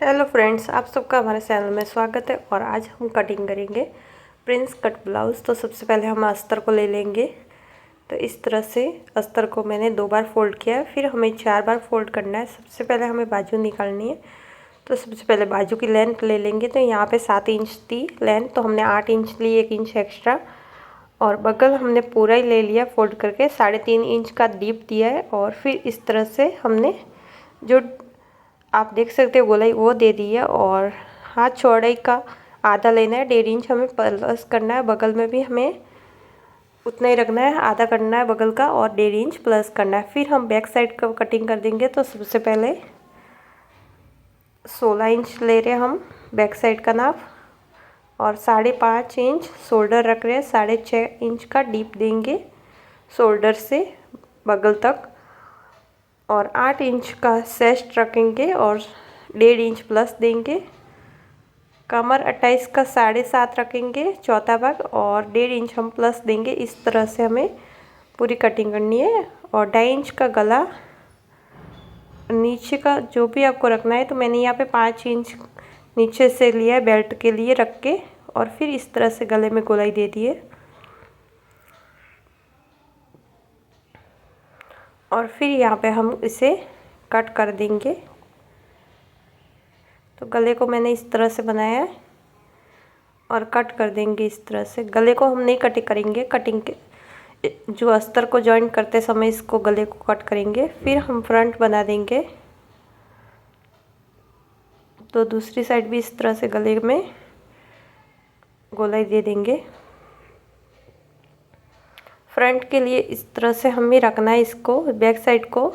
Hello friends, आप सबका हमारे चैनल में स्वागत है। और आज हम कटिंग करेंगे प्रिंस कट ब्लाउज़। तो सबसे पहले हम अस्तर को ले लेंगे। तो इस तरह से अस्तर को मैंने 2 बार फोल्ड किया है, फिर हमें 4 बार फोल्ड करना है। सबसे पहले हमें बाजू निकालनी है। तो सबसे पहले बाजू की लेंथ ले लेंगे। तो यहाँ पे 7 इंच थी लेंथ, तो हमने 8 इंच ली, 1 इंच एक्स्ट्रा। और बगल हमने पूरा ही ले लिया फोल्ड करके, 3.5 इंच का डीप दिया है। और फिर इस तरह से हमने जो आप देख सकते हो गोलाई वो दे दी है। और हाथ चौड़ाई का आधा लेना है, 1.5 इंच हमें प्लस करना है। बगल में भी हमें उतना ही रखना है, आधा करना है बगल का और 1.5 इंच प्लस करना है। फिर हम बैक साइड का कटिंग कर देंगे। तो सबसे पहले 16 इंच ले रहे हैं हम बैक साइड का नाप, और 5.5 इंच शोल्डर रख रहे हैं। 6.5 इंच का डीप देंगे शोल्डर से बगल तक, और 8 इंच का चेस्ट रखेंगे और 1.5 इंच प्लस देंगे। कमर 28 का 7.5 रखेंगे चौथा भाग, और 1.5 इंच हम प्लस देंगे। इस तरह से हमें पूरी कटिंग करनी है। और 2.5 इंच का गला नीचे का जो भी आपको रखना है। तो मैंने यहाँ पे 5 इंच नीचे से लिया है बेल्ट के लिए रख के, और फिर इस तरह से गले में गोलाई दे दी है। और फिर यहाँ पे हम इसे कट कर देंगे। तो गले को मैंने इस तरह से बनाया है और कट कर देंगे इस तरह से। गले को हम नहीं कटिंग करेंगे, कटिंग के जो अस्तर को जॉइन करते समय इसको गले को कट करेंगे। फिर हम फ्रंट बना देंगे। तो दूसरी साइड भी इस तरह से गले में गोलाई दे देंगे। फ्रंट के लिए इस तरह से हमें रखना है इसको, बैक साइड को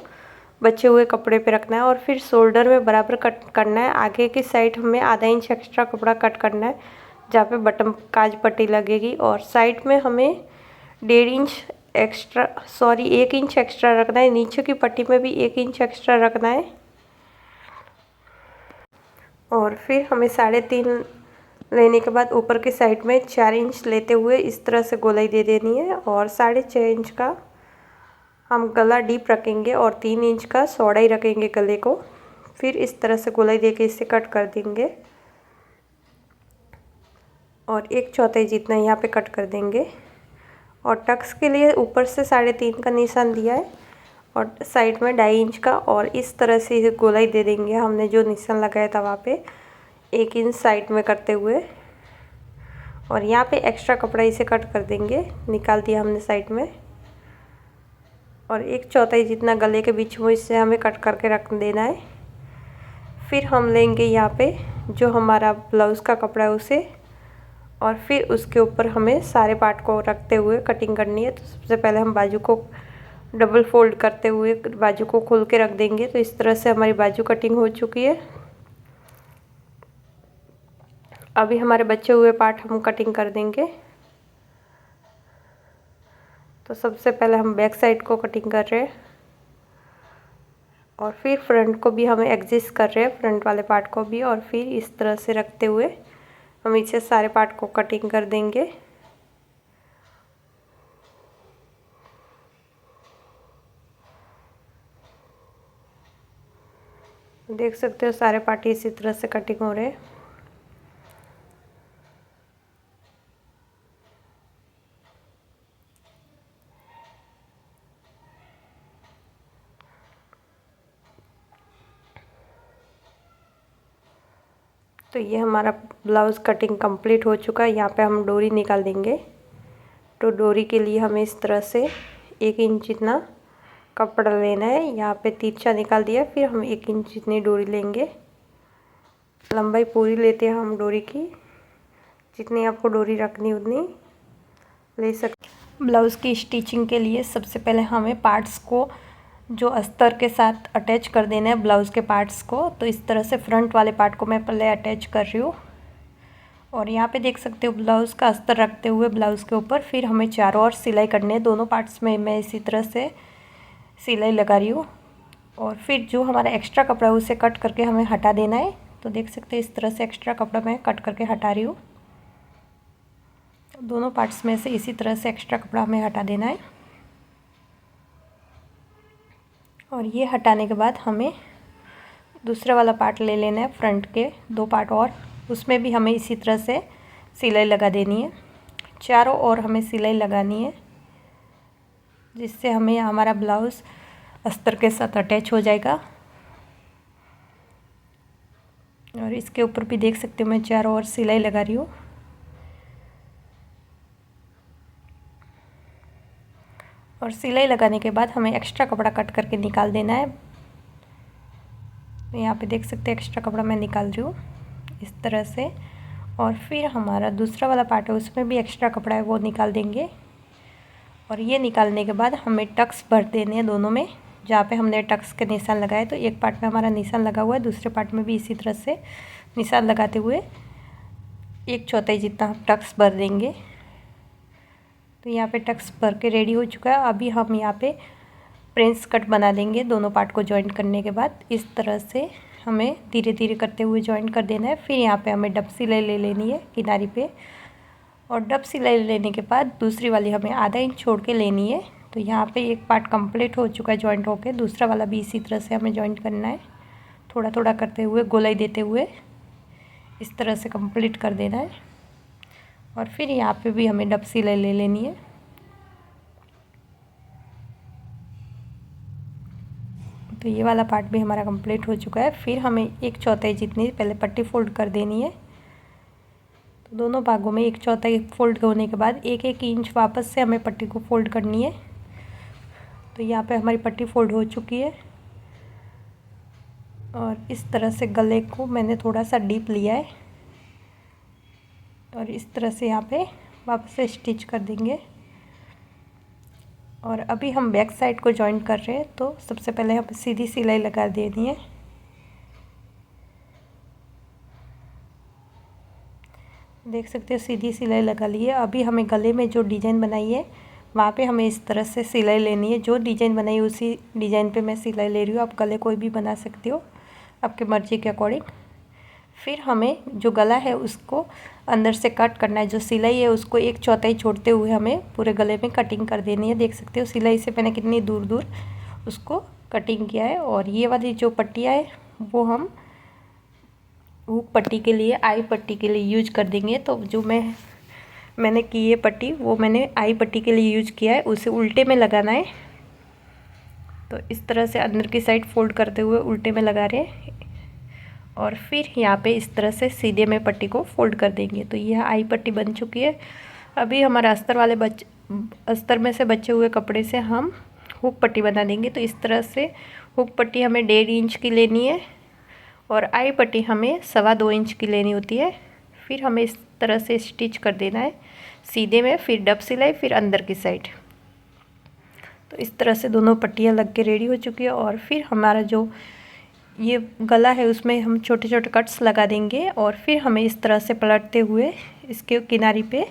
बचे हुए कपड़े पे रखना है। और फिर शोल्डर में बराबर कट करना है। आगे की साइड हमें आधा इंच एक्स्ट्रा कपड़ा कट करना है, जहाँ पे बटन काज पट्टी लगेगी। और साइड में हमें 1.5 इंच एक्स्ट्रा 1 इंच एक्स्ट्रा रखना है। नीचे की पट्टी में भी 1 इंच एक्स्ट्रा रखना है। और फिर हमें 3.5 लेने के बाद ऊपर की साइड में 4 इंच लेते हुए इस तरह से गोलाई दे देनी है। और 6.5 इंच का हम गला डीप रखेंगे और 3 इंच का चौड़ाई रखेंगे गले को। फिर इस तरह से गोलाई देके इसे कट कर देंगे, और 1/4 जितना यहाँ पे कट कर देंगे। और टक्स के लिए ऊपर से 3.5 का निशान दिया है, और साइड में 2.5 इंच का। और इस तरह से इसे गोलाई दे देंगे हमने जो निशान लगाया था वहाँ पे 1 इंच साइड में करते हुए। और यहाँ पे एक्स्ट्रा कपड़ा इसे कट कर देंगे, निकाल दिया हमने साइड में। और 1/4 जितना गले के बीच में इससे हमें कट करके रख देना है। फिर हम लेंगे यहाँ पे जो हमारा ब्लाउज़ का कपड़ा है उसे, और फिर उसके ऊपर हमें सारे पार्ट को रखते हुए कटिंग करनी है। तो सबसे पहले हम बाजू को डबल फोल्ड करते हुए बाजू को खोल के रख देंगे। तो इस तरह से हमारी बाजू कटिंग हो चुकी है। अभी हमारे बचे हुए पार्ट हम कटिंग कर देंगे। तो सबसे पहले हम बैक साइड को कटिंग कर रहे हैं, और फिर फ्रंट को भी हमें एडजस्ट कर रहे हैं, फ्रंट वाले पार्ट को भी। और फिर इस तरह से रखते हुए हम इसे सारे पार्ट को कटिंग कर देंगे। देख सकते हो सारे पार्ट इसी तरह से कटिंग हो रहे हैं। तो ये हमारा ब्लाउज़ कटिंग कंप्लीट हो चुका है। यहाँ पे हम डोरी निकाल देंगे। तो डोरी के लिए हमें इस तरह से 1 इंच जितना कपड़ा लेना है। यहाँ पे तिरछा निकाल दिया। फिर हम 1 इंच जितनी डोरी लेंगे। लंबाई पूरी लेते हैं हम डोरी की, जितनी आपको डोरी रखनी उतनी ले सकते। ब्लाउज़ की स्टिचिंग के लिए सबसे पहले हमें पार्ट्स को जो अस्तर के साथ अटैच कर देना है ब्लाउज़ के पार्ट्स को। तो इस तरह से फ्रंट वाले पार्ट को मैं पहले अटैच कर रही हूँ। और यहाँ पे देख सकते हो ब्लाउज़ का अस्तर रखते हुए ब्लाउज़ के ऊपर फिर हमें चारों ओर सिलाई करनी है। दोनों पार्ट्स में मैं इसी तरह से सिलाई लगा रही हूँ। और फिर जो हमारा एक्स्ट्रा कपड़ा है उसे कट करके हमें हटा देना है। तो देख सकते हैं इस तरह से एक्स्ट्रा कपड़ा मैं कट करके हटा रही हूँ। दोनों पार्ट्स में से इसी तरह से एक्स्ट्रा कपड़ा हमें हटा देना है। और ये हटाने के बाद हमें दूसरा वाला पार्ट ले लेना है, फ्रंट के 2 पार्ट और, उसमें भी हमें इसी तरह से सिलाई लगा देनी है। चारों ओर हमें सिलाई लगानी है, जिससे हमें हमारा ब्लाउज़ अस्तर के साथ अटैच हो जाएगा। और इसके ऊपर भी देख सकते हो मैं चारों ओर सिलाई लगा रही हूँ। और सिलाई लगाने के बाद हमें एक्स्ट्रा कपड़ा कट करके निकाल देना है। तो यहाँ पे देख सकते हैं एक्स्ट्रा कपड़ा मैं निकाल रही हूँ इस तरह से। और फिर हमारा दूसरा वाला पार्ट है, उसमें भी एक्स्ट्रा कपड़ा है, वो निकाल देंगे। और ये निकालने के बाद हमें टक्स भर देने हैं दोनों में, जहाँ पे हमने टक्स के निशान लगाए। तो एक पार्ट में हमारा निशान लगा हुआ है, दूसरे पार्ट में भी इसी तरह से निशान लगाते हुए 1/4 जितना हम टक्स भर देंगे। तो यहाँ पे टक्स भर के रेडी हो चुका है। अभी हम यहाँ पे प्रिंस कट बना देंगे दोनों पार्ट को जॉइंट करने के बाद। इस तरह से हमें धीरे धीरे करते हुए जॉइंट कर देना है। फिर यहाँ पे हमें डब सिलाई ले लेनी है किनारी पे, और डब सिलाई लेने के बाद दूसरी वाली हमें आधा इंच छोड़ के लेनी है। तो यहाँ पे एक पार्ट कंप्लीट हो चुका है जॉइंट होके, दूसरा वाला भी इसी तरह से हमें जॉइंट करना है, थोड़ा थोड़ा करते हुए गोलाई देते हुए इस तरह से कंप्लीट कर देना है। और फिर यहाँ पे भी हमें डब सिलाई ले लेनी है। तो ये वाला पार्ट भी हमारा कंप्लीट हो चुका है। फिर हमें 1/4 जितनी पहले पट्टी फोल्ड कर देनी है। तो दोनों भागों में 1/4 फोल्ड होने के बाद 1-1 इंच वापस से हमें पट्टी को फोल्ड करनी है। तो यहाँ पे हमारी पट्टी फोल्ड हो चुकी है। और इस तरह से गले को मैंने थोड़ा सा डीप लिया है, और इस तरह से यहाँ पे वापस से स्टिच कर देंगे। और अभी हम बैक साइड को जॉइन कर रहे हैं, तो सबसे पहले हमें सीधी सिलाई लगा देनी है। देख सकते हो सीधी सिलाई लगा ली है। अभी हमें गले में जो डिज़ाइन बनाई है वहाँ पे हमें इस तरह से सिलाई लेनी है। जो डिज़ाइन बनाई उसी डिज़ाइन पे मैं सिलाई ले रही हूँ। आप गले कोई भी बना सकते हो आपके मर्ज़ी के अकॉर्डिंग। फिर हमें जो गला है उसको अंदर से कट करना है। जो सिलाई है उसको 1/4 छोड़ते हुए हमें पूरे गले में कटिंग कर देनी है। देख सकते हो सिलाई से मैंने कितनी दूर दूर उसको कटिंग किया है। और ये वाली जो पट्टियाँ है वो हम हुक पट्टी के लिए, आई पट्टी के लिए यूज कर देंगे। तो जो मैंने की है पट्टी, वो मैंने आई पट्टी के लिए यूज किया है। उसे उल्टे में लगाना है। तो इस तरह से अंदर की साइड फोल्ड करते हुए उल्टे में लगा रहे हैं, और फिर यहाँ पे इस तरह से सीधे में पट्टी को फोल्ड कर देंगे। तो यह आई पट्टी बन चुकी है। अभी हमारा अस्तर में से बचे हुए कपड़े से हम हुक पट्टी बना देंगे। तो इस तरह से हुक पट्टी हमें 1.5 इंच की लेनी है, और आई पट्टी हमें 2.25 इंच की लेनी होती है। फिर हमें इस तरह से स्टिच कर देना है सीधे में, फिर डब सिलाई, फिर अंदर की साइड। तो इस तरह से दोनों पट्टियाँ लग के रेडी हो चुकी है। और फिर हमारा जो ये गला है उसमें हम छोटे छोटे कट्स लगा देंगे, और फिर हमें इस तरह से पलटते हुए इसके किनारी पे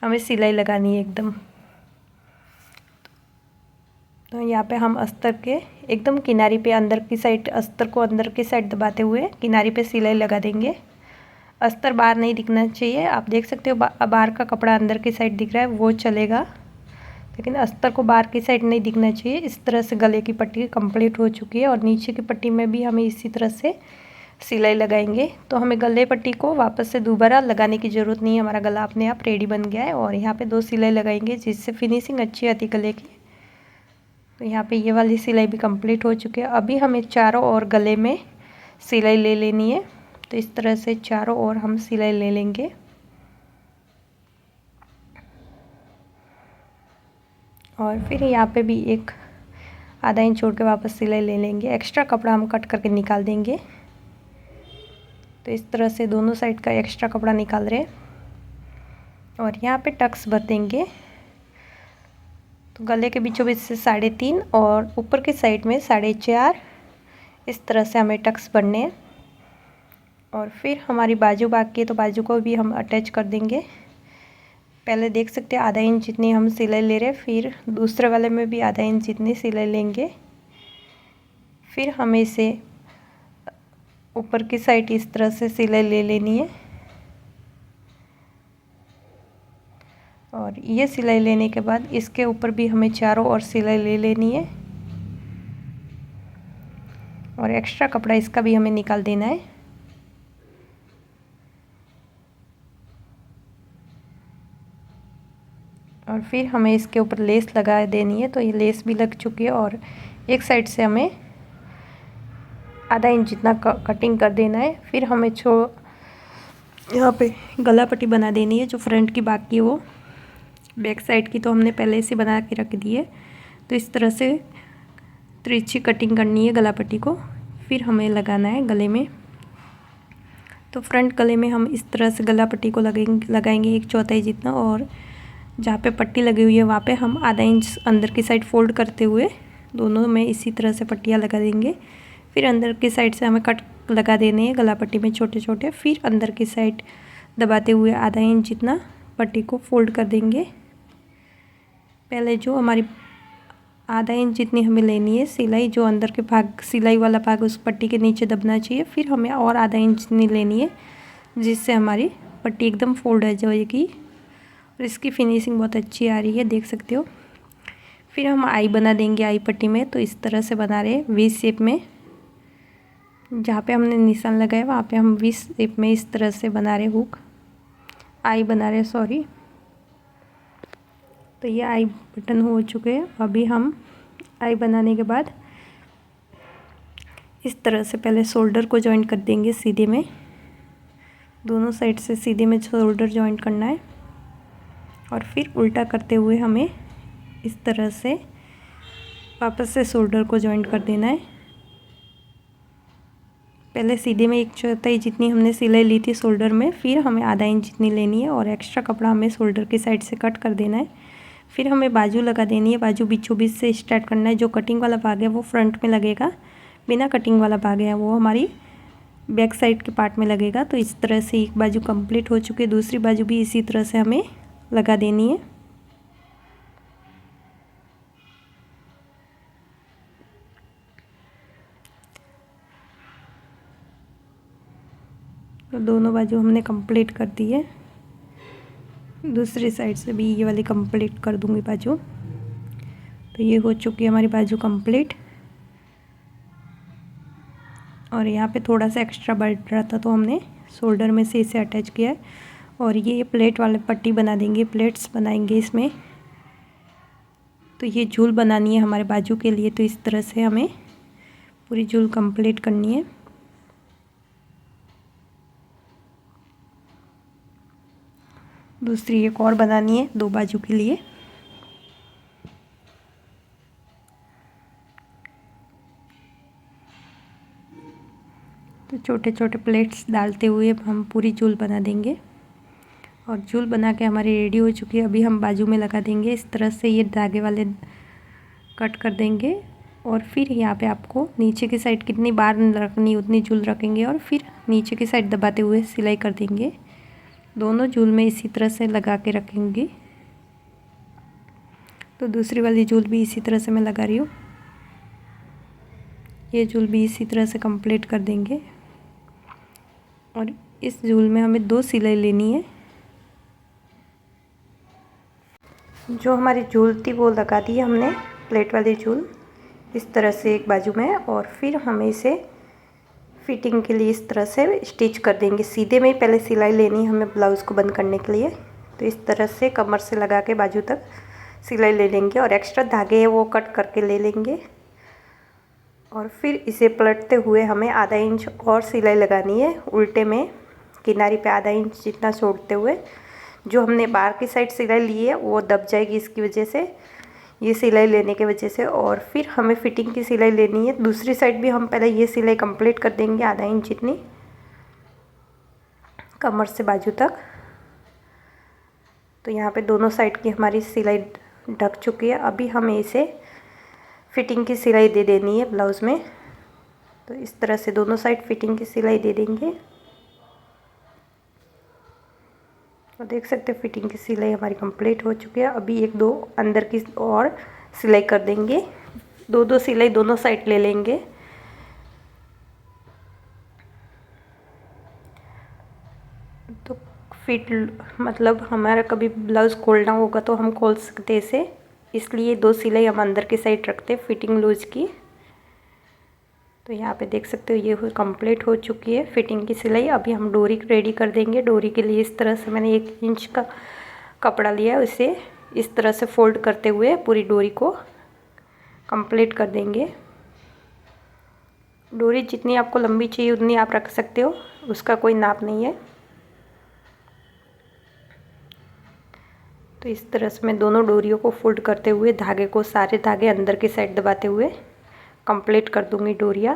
हमें सिलाई लगानी है एकदम। तो यहाँ पे हम अस्तर के एकदम किनारी पे अंदर की साइड, अस्तर को अंदर की साइड दबाते हुए किनारी पे सिलाई लगा देंगे। अस्तर बाहर नहीं दिखना चाहिए। आप देख सकते हो बाहर का कपड़ा अंदर की साइड दिख रहा है वो चलेगा, लेकिन अस्तर को बाहर की साइड नहीं दिखना चाहिए। इस तरह से गले की पट्टी कंप्लीट हो चुकी है। और नीचे की पट्टी में भी हमें इसी तरह से सिलाई लगाएंगे। तो हमें गले पट्टी को वापस से दोबारा लगाने की ज़रूरत नहीं है, हमारा गला अपने आप रेडी बन गया है। और यहाँ पे 2 सिलाई लगाएंगे जिससे फिनिशिंग अच्छी आती है गले की। तो यहाँ पे ये वाली सिलाई भी कंप्लीट हो चुकी है। अभी हमें चारों ओर गले में सिलाई ले लेनी है। तो इस तरह से चारों ओर हम सिलाई ले लेंगे। और फिर यहाँ पे भी एक आधा इंच छोड़ के वापस सिलाई ले लेंगे। एक्स्ट्रा कपड़ा हम कट करके निकाल देंगे। तो इस तरह से दोनों साइड का एक्स्ट्रा कपड़ा निकाल रहे हैं। और यहाँ पे टक्स भर देंगे। तो गले के बीचों बीच से 3.5 और ऊपर की साइड में 4.5, इस तरह से हमें टक्स भरने हैं। और फिर हमारी बाजू बाकी है, तो बाजू को भी हम अटैच कर देंगे। पहले देख सकते हैं आधा इंच जितनी हम सिलाई ले रहे हैं, फिर दूसरे वाले में भी आधा इंच जितनी सिलाई लेंगे। फिर हमें इसे ऊपर की साइड इस तरह से सिलाई ले लेनी है। और ये सिलाई लेने के बाद इसके ऊपर भी हमें चारों ओर सिलाई ले लेनी है। और एक्स्ट्रा कपड़ा इसका भी हमें निकाल देना है। और फिर हमें इसके ऊपर लेस लगा देनी है। तो ये लेस भी लग चुकी है और एक साइड से हमें आधा इंच जितना कटिंग कर देना है। फिर हमें यहाँ पे गला पट्टी बना देनी है। जो फ्रंट की बाकी है वो बैक साइड की तो हमने पहले से बना के रख दी है। तो इस तरह से तिरछी कटिंग करनी है गला पट्टी को, फिर हमें लगाना है गले में। तो फ्रंट गले में हम इस तरह से गला पट्टी को लगाएंगे 1/4 जितना, और जहाँ पे पट्टी लगी हुई है वहाँ पे हम आधा इंच अंदर की साइड फोल्ड करते हुए दोनों में इसी तरह से पट्टियाँ लगा देंगे। फिर अंदर की साइड से हमें कट लगा देने हैं गला पट्टी में छोटे छोटे। फिर अंदर की साइड दबाते हुए आधा इंच जितना पट्टी को फोल्ड कर देंगे। पहले जो हमारी आधा इंच जितनी हमें लेनी है सिलाई, जो अंदर के भाग सिलाई वाला भाग उस पट्टी के नीचे दबना चाहिए। फिर हमें और आधा इंच जितनी लेनी है जिससे हमारी पट्टी एकदम फोल्ड हो जाएगी और इसकी फिनिशिंग बहुत अच्छी आ रही है, देख सकते हो। फिर हम आई बना देंगे आई पट्टी में। तो इस तरह से बना रहे वी शेप में, जहाँ पे हमने निशान लगाया वहाँ पे हम वी शेप में इस तरह से बना रहे हुक, आई बना रहे सॉरी। तो ये आई बटन हो चुके हैं। अभी हम आई बनाने के बाद इस तरह से पहले शोल्डर को जॉइंट कर देंगे सीधे में, दोनों साइड से सीधे में शोल्डर जॉइंट करना है। और फिर उल्टा करते हुए हमें इस तरह से वापस से शोल्डर को जॉइंट कर देना है। पहले सीधे में 1/4 जितनी हमने सिलाई ली थी शोल्डर में, फिर हमें आधा इंच जितनी लेनी है और एक्स्ट्रा कपड़ा हमें शोल्डर की साइड से कट कर देना है। फिर हमें बाजू लगा देनी है। बाजू बीचों बीच से स्टार्ट करना है। जो कटिंग वाला भाग है वो फ्रंट में लगेगा, बिना कटिंग वाला भाग है वो हमारी बैक साइड के पार्ट में लगेगा। तो इस तरह से एक बाजू कंप्लीट हो चुकी है, दूसरी बाजू भी इसी तरह से हमें लगा देनी है। तो दोनों बाजू हमने कंप्लीट कर दी है। दूसरी साइड से भी ये वाली कंप्लीट कर दूंगी बाजू। तो ये हो चुकी है हमारी बाजू कंप्लीट। और यहाँ पे थोड़ा सा एक्स्ट्रा बढ़ रहा था तो हमने शोल्डर में से इसे अटैच किया है। और ये प्लेट वाले पट्टी बना देंगे, प्लेट्स बनाएंगे इसमें। तो ये झूल बनानी है हमारे बाजू के लिए। तो इस तरह से हमें पूरी झूल कंप्लीट करनी है। दूसरी एक और बनानी है 2 बाजू के लिए। तो छोटे छोटे प्लेट्स डालते हुए हम पूरी झूल बना देंगे। और झूल बना के हमारी रेडी हो चुकी है। अभी हम बाजू में लगा देंगे इस तरह से, ये धागे वाले कट कर देंगे। और फिर यहाँ पे आपको नीचे की साइड कितनी बार रखनी उतनी झूल रखेंगे और फिर नीचे की साइड दबाते हुए सिलाई कर देंगे। दोनों झूल में इसी तरह से लगा के रखेंगे। तो दूसरी वाली झूल भी इसी तरह से मैं लगा रही हूँ। ये झूल भी इसी तरह से कंप्लीट कर देंगे। और इस झूल में हमें 2 सिलाई लेनी है। जो हमारी झूल थी वो लगा दी है हमने, प्लेट वाली झूल इस तरह से एक बाजू में। और फिर हमें इसे फिटिंग के लिए इस तरह से स्टिच कर देंगे। सीधे में ही पहले सिलाई लेनी है हमें ब्लाउज़ को बंद करने के लिए। तो इस तरह से कमर से लगा के बाजू तक सिलाई ले लेंगे और एक्स्ट्रा धागे है वो कट करके ले लेंगे। और फिर इसे पलटते हुए हमें आधा इंच और सिलाई लगानी है उल्टे में, किनारे पे आधा इंच जितना छोड़ते हुए। जो हमने बाहर की साइड सिलाई ली है वो दब जाएगी इसकी वजह से, ये सिलाई लेने की वजह से। और फिर हमें फिटिंग की सिलाई लेनी है। दूसरी साइड भी हम पहले ये सिलाई कंप्लीट कर देंगे आधा इंच जितनी, कमर से बाजू तक। तो यहाँ पे दोनों साइड की हमारी सिलाई ढक चुकी है। अभी हमें इसे फिटिंग की सिलाई दे देनी है ब्लाउज़ में। तो इस तरह से दोनों साइड फिटिंग की सिलाई दे देंगे। और देख सकते हैं फिटिंग की सिलाई हमारी कंप्लीट हो चुकी है। अभी 1-2 अंदर की और सिलाई कर देंगे। 2-2 सिलाई दोनों साइड ले लेंगे। तो फिट मतलब हमारा कभी ब्लाउज़ खोलना होगा तो हम खोल सकते इसे, इसलिए 2 सिलाई हम अंदर की साइड रखते हैं फिटिंग लूज की। तो यहाँ पे देख सकते हो ये कंप्लीट हो चुकी है फिटिंग की सिलाई। अभी हम डोरी रेडी कर देंगे। डोरी के लिए इस तरह से मैंने 1 इंच का कपड़ा लिया है, उसे इस तरह से फोल्ड करते हुए पूरी डोरी को कंप्लीट कर देंगे। डोरी जितनी आपको लंबी चाहिए उतनी आप रख सकते हो, उसका कोई नाप नहीं है। तो इस तरह से मैं दोनों डोरियों को फोल्ड करते हुए धागे को सारे धागे अंदर की साइड दबाते हुए कंप्लीट कर दूंगी डोरियाँ।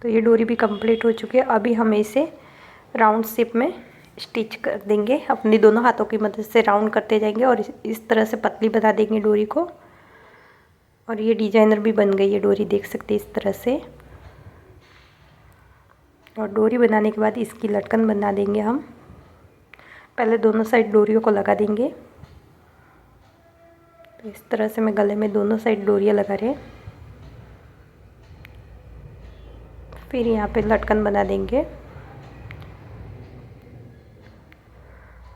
तो ये डोरी भी कंप्लीट हो चुकी है। अभी हम इसे राउंड शेप में स्टिच कर देंगे। अपनी दोनों हाथों की मदद से राउंड करते जाएंगे और इस तरह से पतली बना देंगे डोरी को। और ये डिजाइनर भी बन गई है डोरी, देख सकते हैं इस तरह से। और डोरी बनाने के बाद इसकी लटकन बना देंगे हम। पहले दोनों साइड डोरियों को लगा देंगे। तो इस तरह से मैं गले में दोनों साइड डोरियाँ लगा रहे हैं। फिर यहाँ पे लटकन बना देंगे।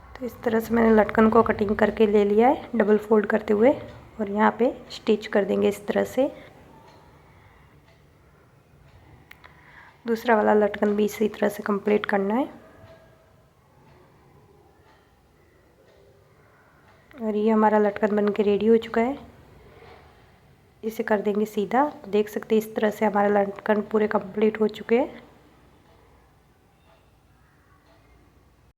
तो इस तरह से मैंने लटकन को कटिंग करके ले लिया है डबल फोल्ड करते हुए, और यहाँ पे स्टिच कर देंगे इस तरह से। दूसरा वाला लटकन भी इसी तरह से कंप्लीट करना है। और ये हमारा लटकन बन के रेडी हो चुका है। इसे कर देंगे सीधा। तो देख सकते हैं इस तरह से हमारा लटकन पूरे कंप्लीट हो चुके हैं।